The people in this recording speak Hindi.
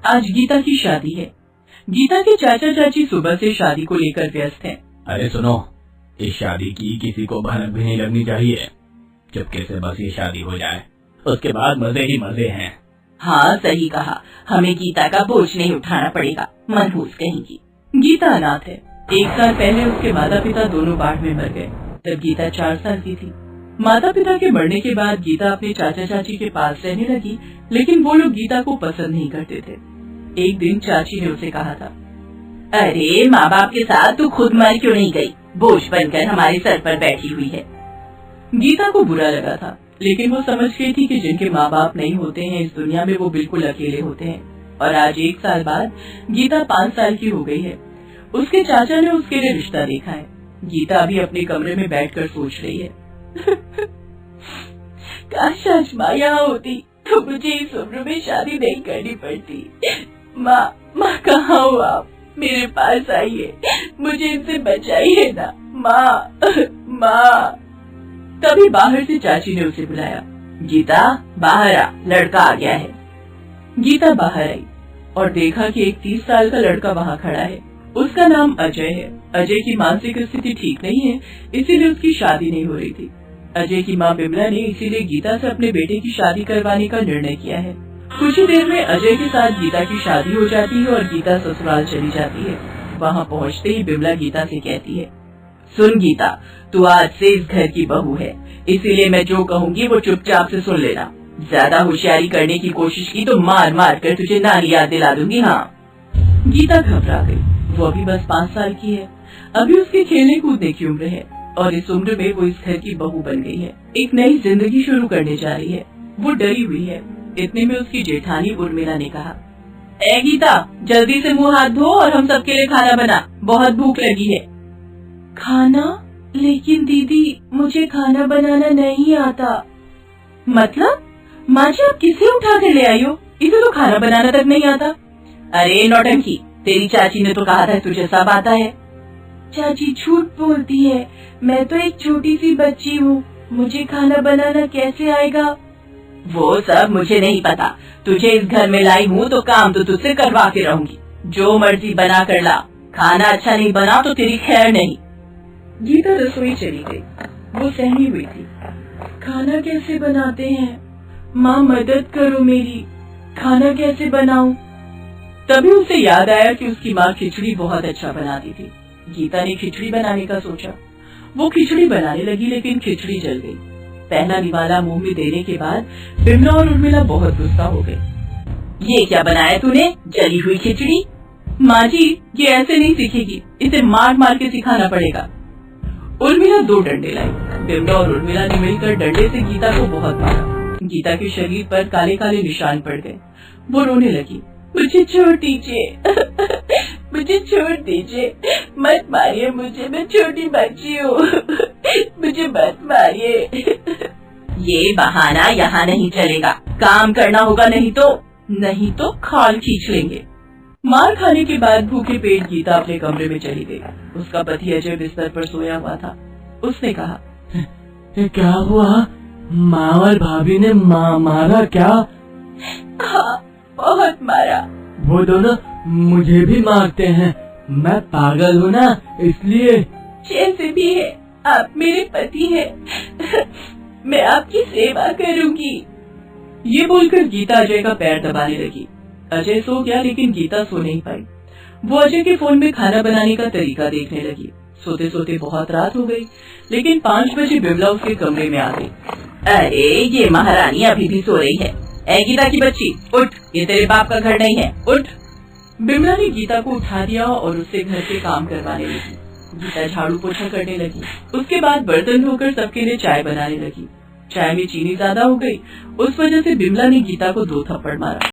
आज गीता की शादी है। गीता के चाचा चाची सुबह से शादी को लेकर व्यस्त हैं। अरे सुनो, इस शादी की किसी को भनक भी नहीं लगनी चाहिए। चुपके से बस ये शादी हो जाए, उसके बाद मजे ही मजे हैं। हाँ सही कहा, हमें गीता का बोझ नहीं उठाना पड़ेगा, मनहूस कहेंगी। गीता अनाथ है। 1 साल पहले उसके माता पिता दोनों बाढ़ में मर गए। तब गीता 4 साल की थी। माता पिता के मरने के बाद गीता अपने चाचा चाची के पास रहने लगी, लेकिन वो लोग गीता को पसंद नहीं करते थे। एक दिन चाची ने उसे कहा था, अरे माँ बाप के साथ तू खुद मर क्यों नहीं गई, बोझ बनकर हमारे सर पर बैठी हुई है। गीता को बुरा लगा था, लेकिन वो समझ गई थी कि जिनके माँ बाप नहीं होते हैं इस दुनिया में वो बिल्कुल अकेले होते हैं। और आज 1 साल बाद गीता 5 साल की हो गई है। उसके चाचा ने उसके लिए रिश्ता देखा है। गीता अभी अपने कमरे में बैठकर सोच रही है, काश आज माँ यहाँ होती तो मुझे इस उम्र में शादी नहीं करनी पड़ती। माँ कहाँ हो आप, मेरे पास आइए, मुझे इनसे बचाइए ना माँ। तभी बाहर से चाची ने उसे बुलाया, गीता बाहर आ, लड़का आ गया है। गीता बाहर आई और देखा कि एक 30 साल का लड़का वहाँ खड़ा है। उसका नाम अजय है। अजय की मानसिक स्थिति ठीक नहीं है, इसीलिए उसकी शादी नहीं हो रही थी। अजय की माँ बिमला ने इसीलिए गीता से अपने बेटे की शादी करवाने का निर्णय किया है। कुछ ही देर में अजय के साथ गीता की शादी हो जाती है और गीता ससुराल चली जाती है। वहाँ पहुँचते ही बिमला गीता से कहती है, सुन गीता, तू आज से इस घर की बहू है, इसीलिए मैं जो कहूँगी वो चुपचाप से सुन लेना। ज्यादा होशियारी करने की कोशिश की तो मार मार कर तुझे नानी याद दिला दूंगी। हाँ। गीता घबरा गई। वो अभी बस 5 साल की है। अभी उसके खेलने कूदने की उम्र है और इस उम्र में वो इस घर की बहू बन गई है। एक नई जिंदगी शुरू करने जा रही है। वो डरी हुई है। इतने में उसकी जेठानी उर्मिला ने कहा, ए गीता, जल्दी से मुंह हाथ धो और हम सबके लिए खाना बना, बहुत भूख लगी है। खाना? लेकिन दीदी, मुझे खाना बनाना नहीं आता। मतलब? माँ जी, आप किसे उठा कर ले आई हो? इसे तो खाना बनाना तक नहीं आता। अरे नौटंकी, तेरी चाची ने तो कहा था तुझे सब आता है। चाची झूठ बोलती है, मैं तो एक छोटी सी बच्ची हूँ, मुझे खाना बनाना कैसे आएगा? वो सब मुझे नहीं पता, तुझे इस घर में लाई हूँ तो काम तो तुझसे करवा के रहूंगी। जो मर्जी बना कर ला, खाना अच्छा नहीं बना तो तेरी खैर नहीं। गीता रसोई चली गई। वो सहमी हुई थी। खाना कैसे बनाते हैं? माँ मदद करो मेरी, खाना कैसे बनाऊं? तभी उसे याद आया कि उसकी माँ खिचड़ी बहुत अच्छा बनाती थी। गीता ने खिचड़ी बनाने का सोचा। वो खिचड़ी बनाने लगी, लेकिन खिचड़ी जल गई। पहला निवाला मुंह में देने के बाद बिमला और उर्मिला बहुत गुस्सा हो गए। ये क्या बनाया तूने, जली हुई खिचड़ी? माँ जी, ये ऐसे नहीं सीखेगी, इसे मार मार के सिखाना पड़ेगा। उर्मिला 2 डंडे लाई। बिमला और उर्मिला ने मिलकर डंडे से गीता को बहुत मारा। गीता के शरीर पर काले काले निशान पड़ गए। वो रोने लगी, मुझे छोड़ दीजिए मुझे छोड़ दीजिए, मत मारिए मुझे, मैं छोटी बच्ची हूँ मुझे मत मारिए। ये बहाना यहाँ नहीं चलेगा, काम करना होगा, नहीं तो खाल खींच लेंगे। मार खाने के बाद भूखे पेट गीता अपने कमरे में चली गई। उसका पति अजय बिस्तर पर सोया हुआ था। उसने कहा, क्या हुआ, माँ और भाभी ने मारा क्या? हाँ, बहुत मारा। वो दोनों मुझे भी मारते हैं, मैं पागल हूँ ना, इसलिए। जैसे भी है, आप मेरे पति हैं मैं आपकी सेवा करूंगी। ये बोलकर गीता अजय का पैर दबाने लगी। अजय सो गया, लेकिन गीता सो नहीं पाई। वो अजय के फोन में खाना बनाने का तरीका देखने लगी। सोते सोते बहुत रात हो गई, लेकिन 5 बजे बिमला उसके कमरे में आ गई। अरे ये महारानी अभी भी सो रही है। ए गीता की बच्ची, उठ, ये तेरे बाप का घर नहीं है, उठ। बिमला ने गीता को उठा दिया और उससे घर के काम करवाने लगी। गीता झाड़ू पोछा करने लगी। उसके बाद बर्तन धोकर सबके लिए चाय बनाने लगी। चाय में चीनी ज्यादा हो गई, उस वजह से बिमला ने गीता को 2 थप्पड़ मारा।